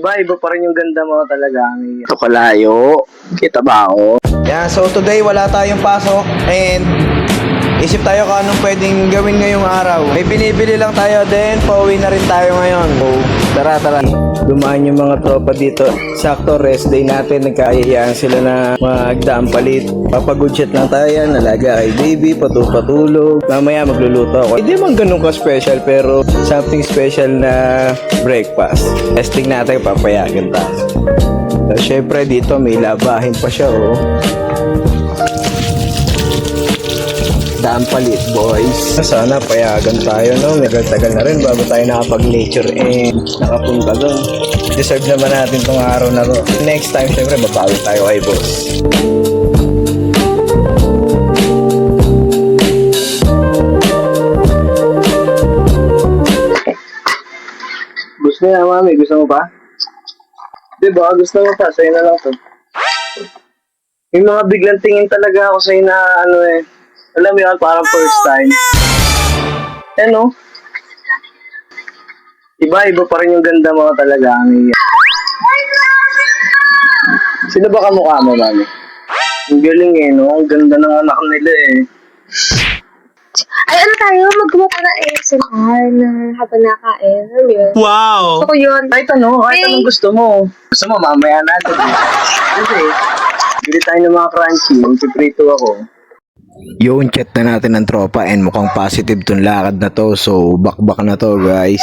Iba pa rin yung ganda mo talaga. Ito kalayo. Kita ba ako? Yeah, so today wala tayong pasok and isip tayo kung anong pwedeng gawin ngayong araw. May binibili lang tayo, then pauwi na rin tayo ngayon. So, tara. Dumaan yung mga tropa dito. Sakto, rest day natin. Nagkaayayaan sila na magdaan palit. Papag-good shit lang tayo yan. Nalaga kay baby, patulog. Mamaya magluluto ako. Hindi man ganun ka-special, pero something special na breakfast. Testing natin, papayagan tayo. So, syempre dito may labahin pa siya, oh. Daan palit, boys. Sana payagan tayo, no? Tagal na rin bago tayo nakapag-nature and nakapunta doon. Deserve naman natin tong araw na to. Next time, syempre, babawi tayo kay boss. Gusto niya, mami. Gusto mo pa? Diba? Gusto mo pa. Sa'yo na lang to. Yung mga biglang tingin talaga ako sa'yo na ano eh. Alam mo yun, parang first time. No? Iba pa rin yung ganda mo talaga. Sino ba kamukha mo, mami? Ang galing eh, no? Ang ganda ng anak nila eh. Ay, ano tayo? Maggawa ka ng ASMR na habang nakain. Ano yun? Wow! Gusto ko yun. Kahit anong gusto mo. Gusto mo, mamaya natin. Kasi, bili tayo ng mga crunchy. Magpiprito ako. Yun, chat na natin ng tropa and mukhang positive tong lakad na to. So, bakbak na to, guys.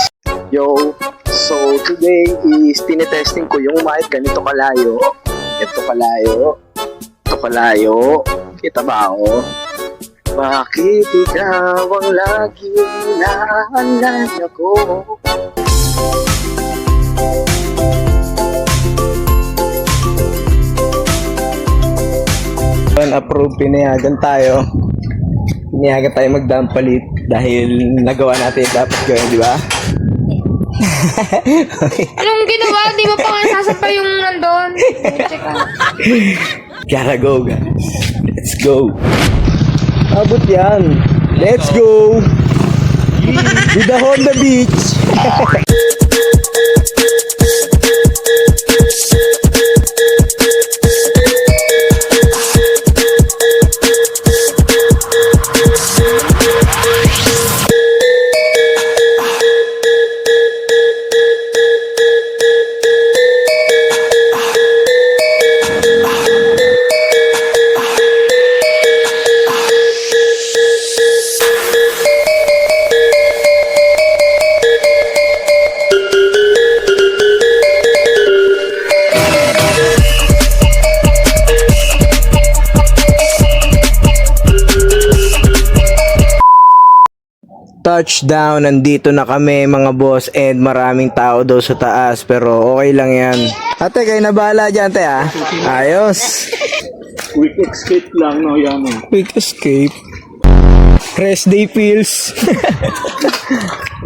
Yo, so today is tinetesting ko yung mic ganito kalayo. Ito kalayo. Kita ba ako? Bakit ikaw ang laging naalala ko? Approve, pinayagan tayo magdampalit dahil nagawa natin dapat gawin, di ba? Anong ginawa? Di ba pa nga sasampay yung nandun? Check out. Gotta go, guys. Let's go. Abot yan. Let's go. To the Honda Beach. Touchdown, nandito na kami mga boss and maraming tao daw sa taas pero okay lang yan. Ate, kayo na bahala dyan, ate, ah. Ayos. Quick escape lang, no? Yan mo. Quick escape. Rest day feels.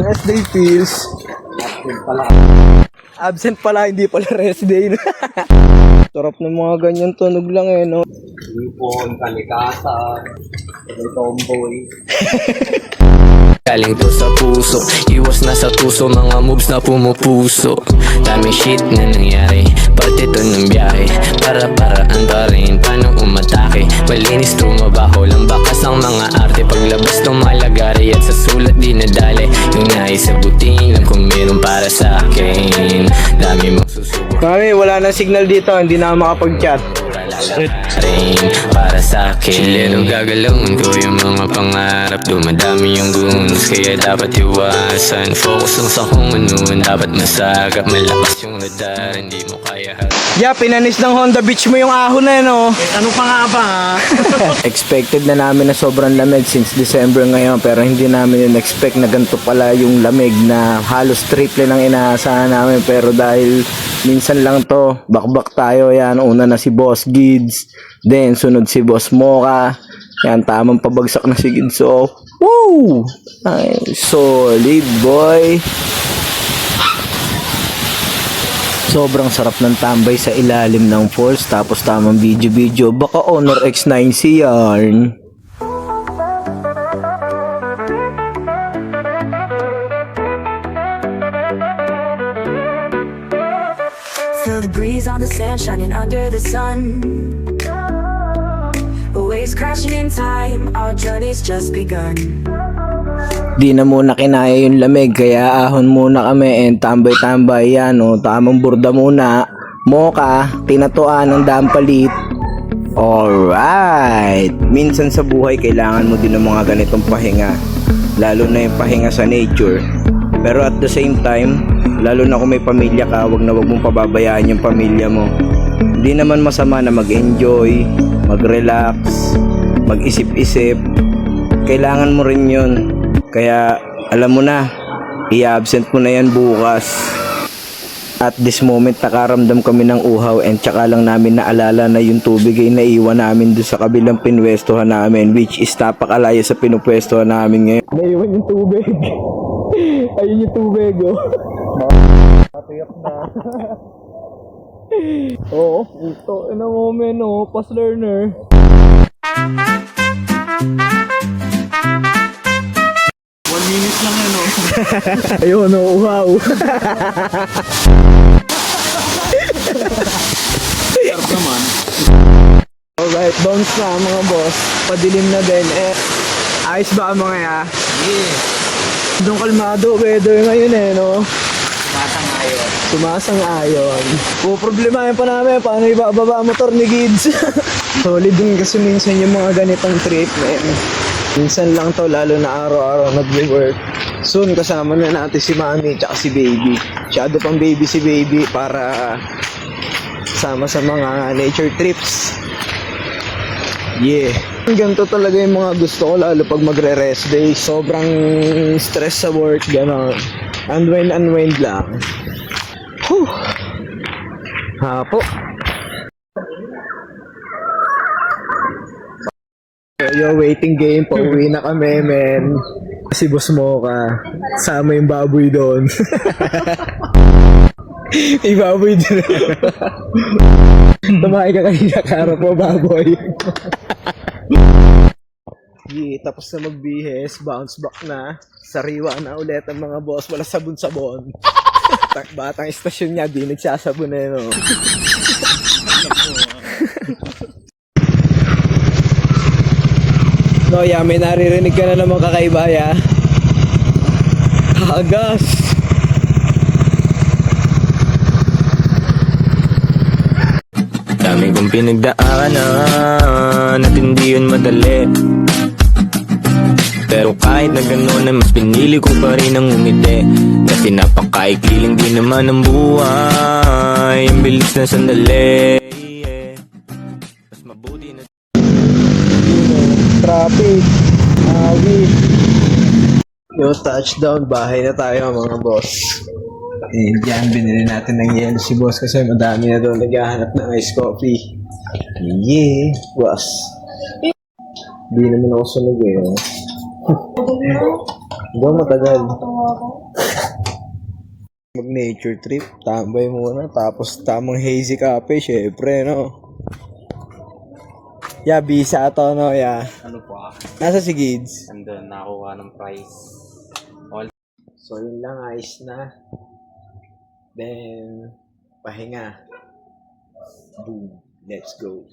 Rest day feels. Absent pala, hindi pala rest day. Sarap ng mga ganyan tunog lang eh, no? Ipon, kalikasan, tomboy. Galing to sa puso, iwas na sa tuso, mga moves na pumupuso. Daming shit na nangyari, pati ito ng biyahe. Para-paraan pa rin, paano umatake. Malinis trumabaho, lang bakas ang mga arte. Paglabas ng malagari at sa sulat di nadali. Yung naisabutin lang kung meron para sa akin. Dami mong susubok. Mami, wala na signal dito, hindi na ako makapag-chat. Rin para sa akin. Chileno gagalawin ko yung mga pangarap. Dumadami yung guns, kaya dapat iwasan. Focus lang sa kung ano dapat masagap. Malakas yung radar, hindi mo kaya. Yeah, pinanis ng Honda Beach mo yung ahon na yun, oh. Ano pa nga ba? Expected na namin na sobrang lamig since December ngayon, pero hindi namin yun expect na ganito pala yung lamig na halos triple ng inaasahan namin. Pero dahil minsan lang to, bakbak tayo. Yan, una na si Boss Gids, then sunod si Boss Mocha. Yan, tamang pabagsak na si Gids. So, woo! Ay, solid, boy. Sobrang sarap ng tambay sa ilalim ng falls, tapos tamang video. Baka Honor X9 si Yarn. the breeze, on the sand, shining under the sun. Waves crashing in time, our journey's just begun. Di na muna kinaya yung lamig, kaya ahon muna kami and tambay-tambay yan o. Tamang burda muna, moka, tinatuan ng dampalit. Alright! Minsan sa buhay kailangan mo din ng mga ganitong pahinga, lalo na yung pahinga sa nature. Pero at the same time, lalo na kung may pamilya ka, wag na wag mong pababayaan yung pamilya mo. Hindi naman masama na mag-enjoy, mag-relax, mag-isip-isip. Kailangan mo rin yun. Kaya alam mo na, i-absent mo na yan bukas. At this moment nakaramdam kami ng uhaw and tsaka lang namin naalala na yung tubig ay naiwan namin dun sa kabilang pinwestohan namin, which is napakalayo sa pinupwestohan namin ngayon. Naiwan yung tubig. Ayun yung tubig oh. Matiyak na. Oo, ito na moment oh, fast learner. Ayun, oh, wow. Alright, bounce na mga boss. Padilim na din. Ayos ba mga ya? Yeah. Doon kalmado weather ngayon no? Sumasang-ayon. Problemahin pa namin paano ibababa motor ni Gids. Solid din kasi minsan yung mga ganitong trip, man. Minsan lang to, lalo na araw-araw nag-work. Soon kasama na natin si Mami tsaka si Baby. Shadow pang baby si Baby para sama sa mga nature trips. Yeah. Ganito talaga yung mga gusto ko lalo pag magre-rest day. Sobrang stress sa work, gano'n. Unwind lang. Whew. Hapo. Yo, waiting game. Pauwi na kami, men. Si Boss Mocha. Sama yung baboy doon. May baboy doon. Tumakay ka kanina, karap mo, baboy. Yeah, tapos na magbihes. Bounce back na. Sariwa na ulit ang mga boss. Wala sabon-sabon. Batang istasyon niya, di nagsasabon na yun. No, yeah, may naririnig ka na naman kakaiba, ya. Agas. Dami kong pinagdaanan at hindi yun madali. Pero kahit na gano'n ay mas pinili ko pa rin ang umiti. Kasi napakaikli lang din naman ang buhay. Ang bilis na sandali. Mas mabuti na Traffic. Awit. Yung touchdown, bahay na tayo mga boss. Eh, diyan binili natin ng yelo si boss kasi madami na doon naghahanap ng ice coffee. Yeah, boss. Hindi naman ako sunog eh. Hindi matagal. Mag-nature trip, tambay muna, tapos tamang hazy cafe, syempre, no? Yeah, bisa to, no? Yeah. Ano pa? Nasa si Gids. Andun, nakakuha ng prize. So, yun lang, ayos na. Then, pahinga. Boom. Let's go.